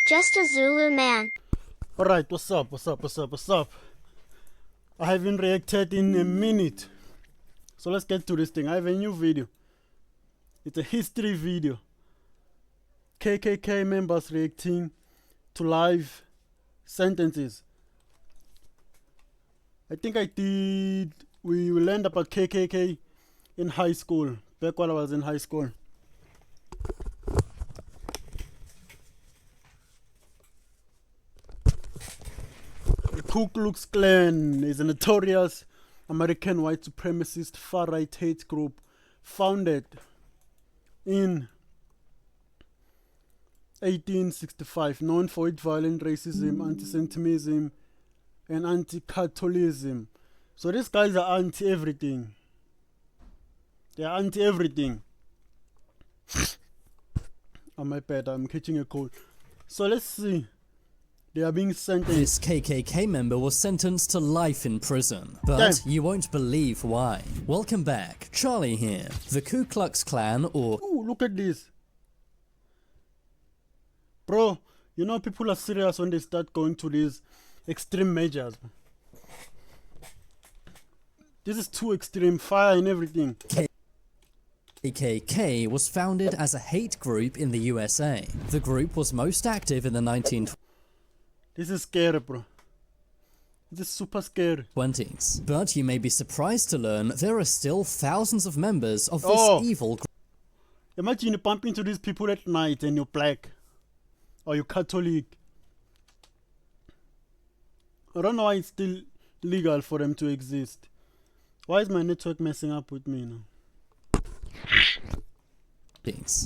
Just a Zulu man. Alright, what's up? I haven't reacted in a minute. So let's get to this thing. I have a new video. It's a history video. KKK members reacting to live sentences. I think we learned about KKK in high school, back when I was in high school. The Ku Klux Klan is a notorious American white supremacist far-right hate group founded in 1865, known for its violent racism, anti-Semitism, and anti-Catholicism. So these guys are anti-everything. They are anti-everything. Oh, my bad, I'm catching a cold. So let's see. They are being sentenced. This KKK member was sentenced to life in prison, but you won't believe why. Welcome back, Charlie here. The Ku Klux Klan, or... Ooh, look at this. Bro, you know people are serious when they start going to these extreme measures. This is too extreme, fire and everything. KKK was founded as a hate group in the USA. The group was most active in the 1920s. This is scary, bro. This is super scary. But you may be surprised to learn there are still thousands of members of this evil group. Imagine you bump into these people at night and you're black. Or you're Catholic. I don't know why it's still legal for them to exist. Why is my network messing up with me now?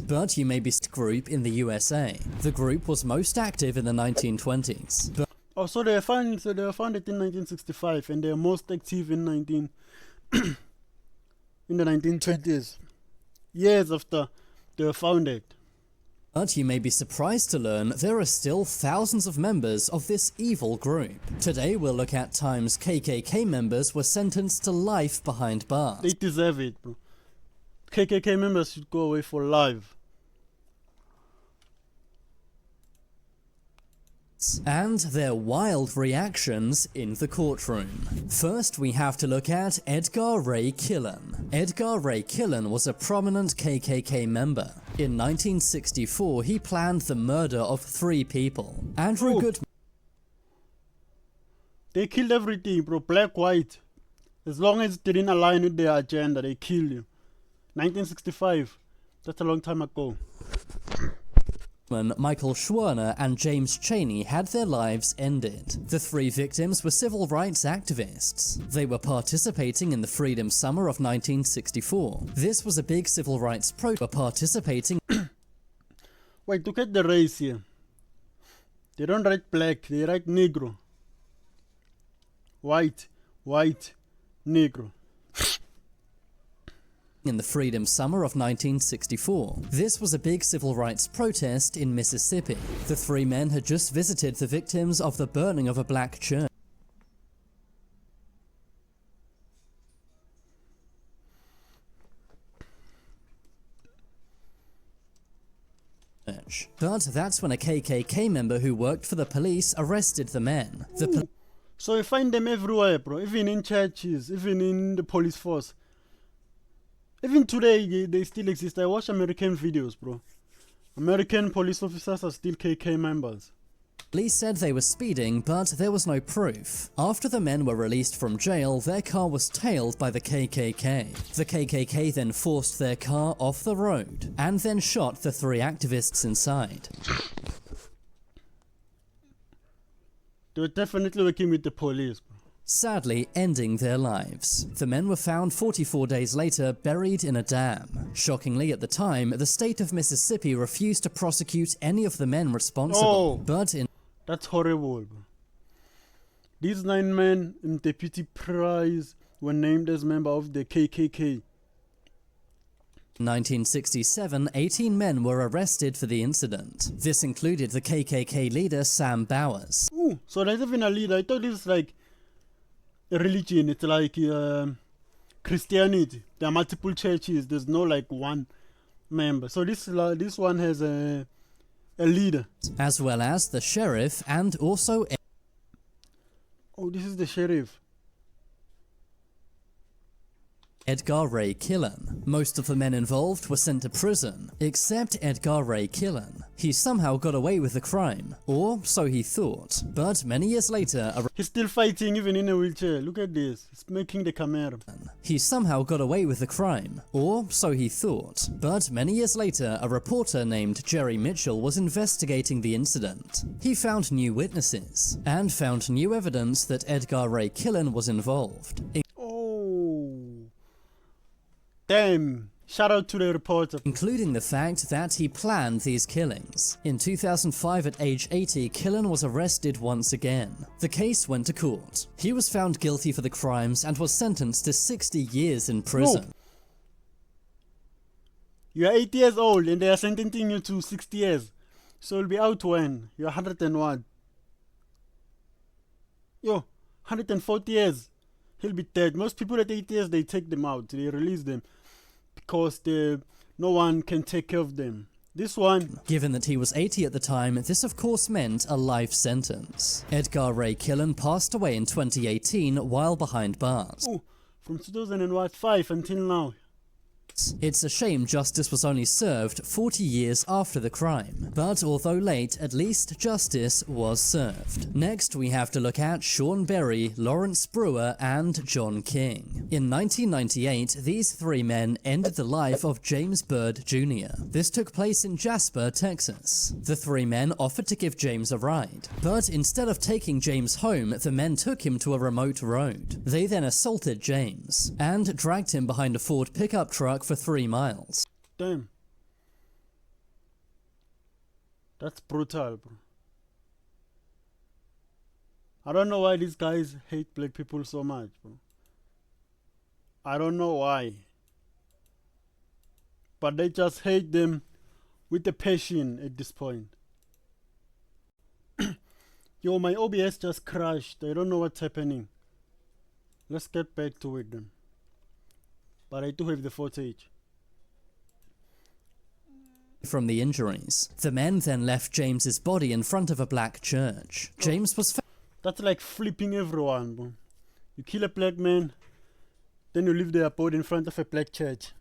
But you may be group in the USA. The group was most active in the 1920s. So they were founded in 1965 and they are most active in in the 1920s. Years after they were founded. But you may be surprised to learn there are still thousands of members of this evil group. Today we'll look at times KKK members were sentenced to life behind bars. They deserve it, bro. KKK members should go away for life. And their wild reactions in the courtroom. First, we have to look at Edgar Ray Killen. Edgar Ray Killen was a prominent KKK member. In 1964, he planned the murder of 3 people. Andrew Goodman. They killed everything, bro. Black, white. As long as it didn't align with their agenda, they killed you. 1965. That's a long time ago. Michael Schwerner and James Chaney had their lives ended. The 3 victims were civil rights activists. They were participating in the Freedom Summer of 1964. This was a big civil rights participating. Wait, look at the race here. They don't write black, they write negro. White, negro. In the Freedom Summer of 1964. This was a big civil rights protest in Mississippi. The 3 men had just visited the victims of the burning of a black church. But that's when a KKK member who worked for the police arrested the men. So you find them everywhere, bro. Even in churches, even in the police force. Even today, they still exist. I watch American videos, bro. American police officers are still KKK members. Police said they were speeding, but there was no proof. After the men were released from jail, their car was tailed by the KKK. The KKK then forced their car off the road, and then shot the 3 activists inside. They were definitely working with the police, bro. Sadly ending their lives. The men were found 44 days later buried in a dam. Shockingly, at the time, the state of Mississippi refused to prosecute any of the men responsible. That's horrible, bro. These 9 men and Deputy Price were named as members of the KKK. In 1967, 18 men were arrested for the incident. This included the KKK leader Sam Bowers. Ooh, so there's even a leader. I thought this was like a religion. It's like Christianity. There are multiple churches. There's no like one member. So this one has a a leader. as well as the sheriff and also Oh, this is the sheriff. Edgar Ray Killen. Most of the men involved were sent to prison, except Edgar Ray Killen. He somehow got away with the crime, or so he thought. But many years later, He's still fighting even in a wheelchair. Look at this. He's making the camera. he somehow got away with the crime, or so he thought. But many years later, a reporter named Jerry Mitchell was investigating the incident. He found new witnesses, and found new evidence that Edgar Ray Killen was involved. Oh. Damn. Shout out to the reporter. Including the fact that he planned these killings. In 2005, at age 80, Killen was arrested once again. The case went to court. He was found guilty for the crimes and was sentenced to 60 years in prison. No. You are 80 years old and they are sentencing you to 60 years. So you'll be out when? You're 101. Yo, 140 years. He'll be dead. Most people at 80 years, they take them out. They release them. Because no one can take care of them. This one... Given that he was 80 at the time, this of course meant a life sentence. Edgar Ray Killen passed away in 2018 while behind bars. Oh, from 2005 until now. It's a shame justice was only served 40 years after the crime. But although late, at least justice was served. Next, we have to look at Sean Berry, Lawrence Brewer, and John King. In 1998, these three men ended the life of James Byrd Jr. This took place in Jasper, Texas. The three men offered to give James a ride. But instead of taking James home, the men took him to a remote road. They then assaulted James and dragged him behind a Ford pickup truck for 3 miles. Damn. That's brutal, bro. I don't know why these guys hate black people so much, bro. I don't know why. But they just hate them with a passion at this point. Yo, my OBS just crashed. I don't know what's happening. Let's get back to it then. But I do have the footage. From the injuries. The men then left James's body in front of a black church. James was That's like flipping everyone, bro. You kill a black man, then you leave their body in front of a black church.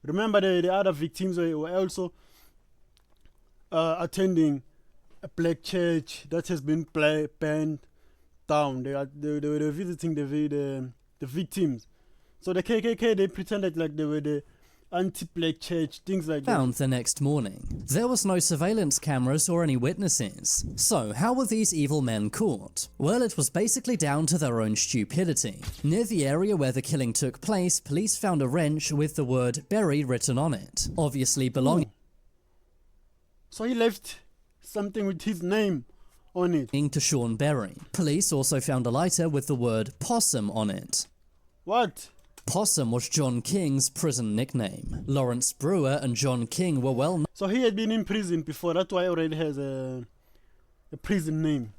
Remember the other victims were also attending a black church that has been burned down. They were visiting the victims. So the KKK, they pretended like they were the anti-black church, things like that. Found the next morning. There was no surveillance cameras or any witnesses. So how were these evil men caught? Well, it was basically down to their own stupidity. Near the area where the killing took place, police found a wrench with the word Berry written on it, obviously belonging So he left something with his name on it. to Sean Berry. Police also found a lighter with the word Possum on it. What? Possum was John King's prison nickname. Lawrence Brewer and John King were well known. So he had been in prison before. That's why he already has a prison name.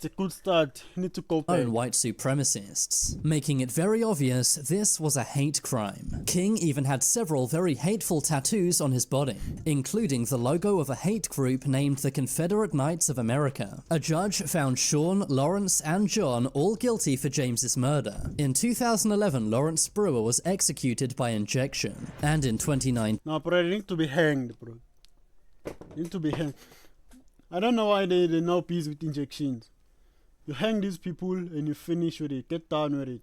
It's a good start. You need to go back. White supremacists, making it very obvious this was a hate crime. King even had several very hateful tattoos on his body, including the logo of a hate group named the Confederate Knights of America. A judge found Sean, Lawrence, and John all guilty for James's murder. In 2011, Lawrence Brewer was executed by injection, and in 2019, No, bro, they need to be hanged, bro. They need to be hanged. I don't know why they're now busy with injections. You hang these people and you finish with it. Get down with it.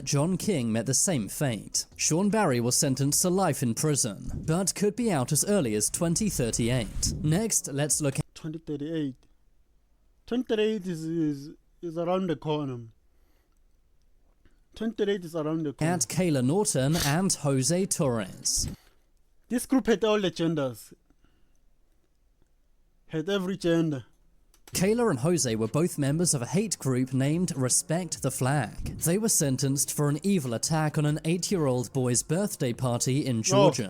John King met the same fate. Sean Berry was sentenced to life in prison, but could be out as early as 2038. Next, let's look 2038. 2038 is around the corner. 2038 is around the corner. at Kayla Norton and Jose Torres. This group had all the genders. Had every gender. Kayla and Jose were both members of a hate group named Respect the Flag. They were sentenced for an evil attack on an 8-year-old boy's birthday party in Georgia.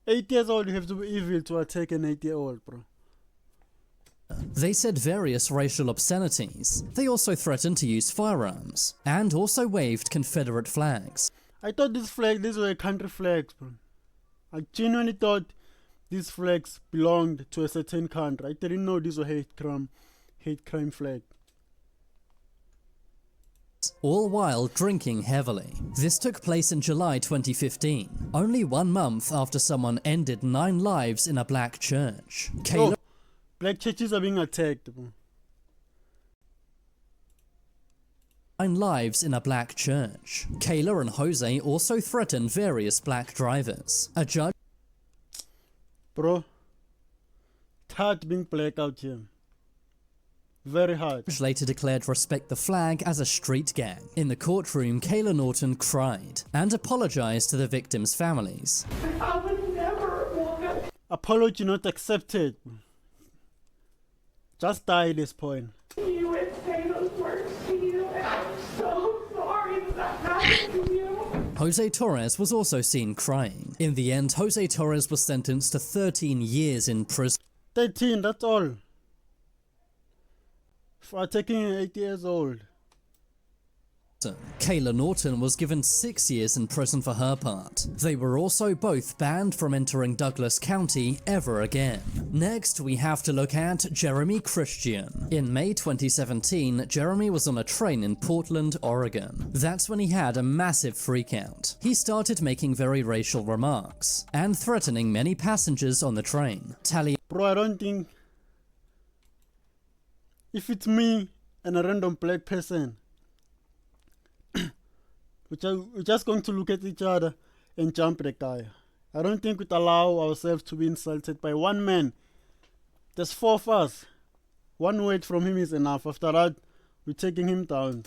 8 years old, you have to be evil to attack an 8-year-old, bro. They said various racial obscenities. They also threatened to use firearms, and also waved Confederate flags. I thought these were country flags, bro. I genuinely thought these flags belonged to a certain country. I didn't know these were hate crime flag. All while drinking heavily. This took place in July 2015, only 1 month after someone ended 9 lives in a black church. Oh, black churches are being attacked. 9 lives in a black church. Kayla and Jose also threatened various black drivers. A judge Bro, it's hard being black out here. Very hard. later declared Respect the Flag as a street gang. In the courtroom, Kayla Norton cried and apologized to the victims' families. I would never want to Apology not accepted. Just die at this point. see you and say those words to you, and I'm so sorry that happened to you. Jose Torres was also seen crying. In the end, Jose Torres was sentenced to 13 years in prison. 13, that's all. For taking 8 years old. Kayla Norton was given 6 years in prison for her part. They were also both banned from entering Douglas County ever again. Next, we have to look at Jeremy Christian. In May 2017, Jeremy was on a train in Portland, Oregon. That's when he had a massive freakout. He started making very racial remarks and threatening many passengers on the train. Bro, I don't think... If it's me and a random black person, we're just going to look at each other and jump the guy. I don't think we'd allow ourselves to be insulted by one man. There's 4 of us. One word from him is enough. After that, we're taking him down.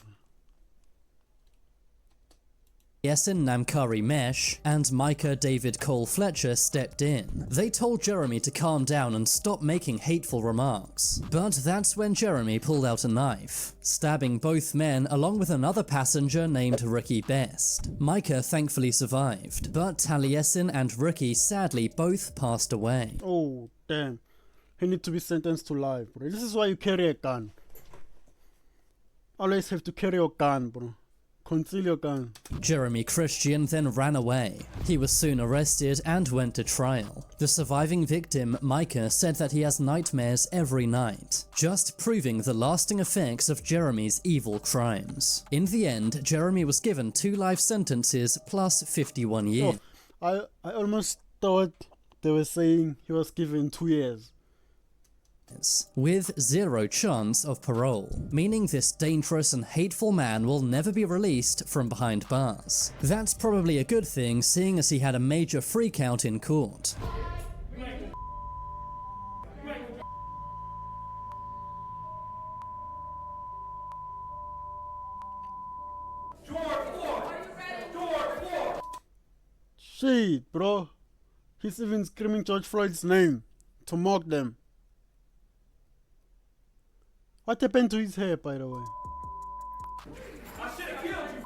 Yesin Namkari Mesh and Micah David Cole Fletcher stepped in. They told Jeremy to calm down and stop making hateful remarks. But that's when Jeremy pulled out a knife, stabbing both men along with another passenger named Ricky Best. Micah thankfully survived, but Taliesin and Ricky sadly both passed away. Oh, damn. He needs to be sentenced to life, bro. This is why you carry a gun. Always have to carry your gun, bro. Conceal your gun. Jeremy Christian then ran away. He was soon arrested and went to trial. The surviving victim, Micah, said that he has nightmares every night, just proving the lasting effects of Jeremy's evil crimes. In the end, Jeremy was given 2 life sentences plus 51 years. Oh, I almost thought they were saying he was given 2 years. With 0 chance of parole, meaning this dangerous and hateful man will never be released from behind bars. That's probably a good thing, seeing as he had a major freakout in court. Shit, bro. He's even screaming George Floyd's name to mock them. What happened to his hair, by the way? I should have killed you.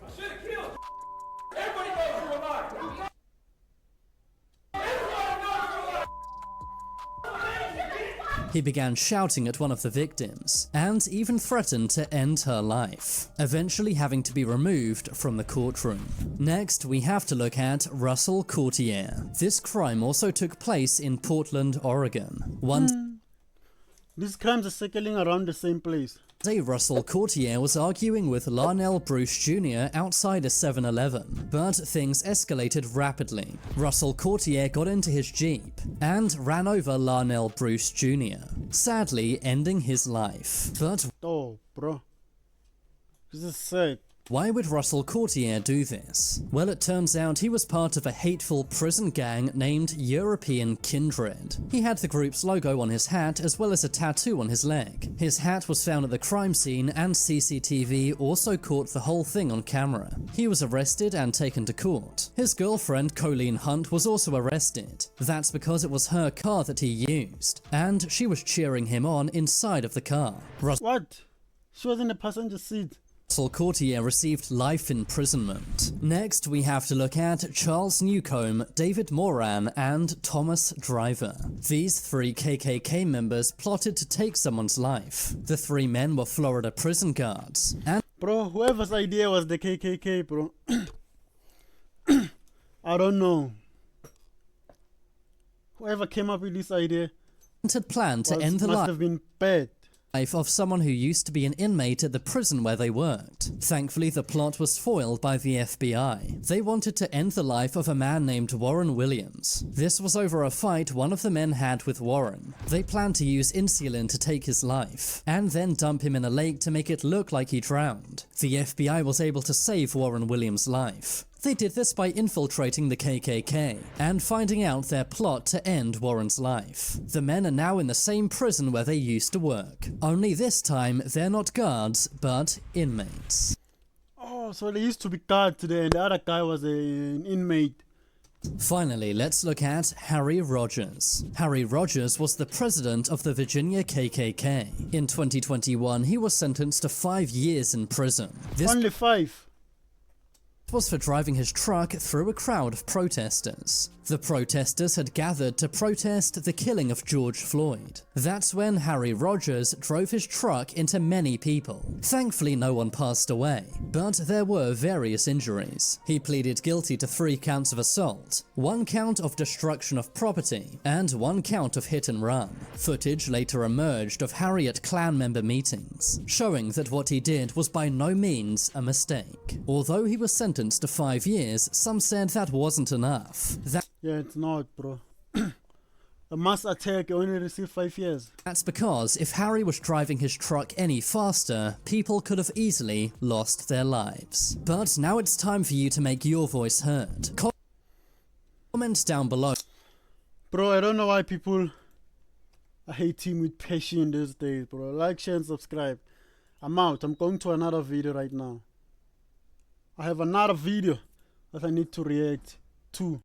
I should have killed you. Everybody knows you're alive. Everybody knows you're alive. He began shouting at one of the victims, and even threatened to end her life, eventually having to be removed from the courtroom. Next, we have to look at Russell Courtier. This crime also took place in Portland, Oregon. These crimes are circling around the same place. Day Russell Courtier was arguing with Larnell Bruce Jr. outside a 7-Eleven, but things escalated rapidly. Russell Courtier got into his Jeep and ran over Larnell Bruce Jr., sadly ending his life. But Oh, bro. This is sad. why would Russell Courtier do this? Well, it turns out he was part of a hateful prison gang named European Kindred. He had the group's logo on his hat as well as a tattoo on his leg. His hat was found at the crime scene and CCTV also caught the whole thing on camera. He was arrested and taken to court. His girlfriend Colleen Hunt was also arrested. That's because it was her car that he used, and she was cheering him on inside of the car. What? She was in the passenger seat. Russell Courtier received life imprisonment. Next, we have to look at Charles Newcomb, David Moran, and Thomas Driver. These 3 KKK members plotted to take someone's life. The 3 men were Florida prison guards, and Bro, whoever's idea was the KKK, bro. I don't know. Whoever came up with this idea had planned to end the must have been bad. life of someone who used to be an inmate at the prison where they worked. Thankfully, the plot was foiled by the FBI. They wanted to end the life of a man named Warren Williams. This was over a fight one of the men had with Warren. They planned to use insulin to take his life, and then dump him in a lake to make it look like he drowned. The FBI was able to save Warren Williams' life. They did this by infiltrating the KKK and finding out their plot to end Warren's life. The men are now in the same prison where they used to work. Only this time, they're not guards, but inmates. Oh, so they used to be guards today, and the other guy was an inmate. Finally, let's look at Harry Rogers. Harry Rogers was the president of the Virginia KKK. In 2021, he was sentenced to 5 years in prison. This Only 5. was for driving his truck through a crowd of protesters. The protesters had gathered to protest the killing of George Floyd. That's when Harry Rogers drove his truck into many people. Thankfully, no one passed away, but there were various injuries. He pleaded guilty to 3 counts of assault, 1 count of destruction of property, and 1 count of hit and run. Footage later emerged of Harry at Klan member meetings, showing that what he did was by no means a mistake. Although he was sentenced to 5 years, some said that wasn't enough. Yeah, it's not, bro. A mass attack only received 5 years. That's because if Harry was driving his truck any faster, people could have easily lost their lives. But now it's time for you to make your voice heard. Comment down below. Bro, I don't know why people are hating with passion these days, bro. Like, share, and subscribe. I'm out. I'm going to another video right now. I have another video that I need to react to.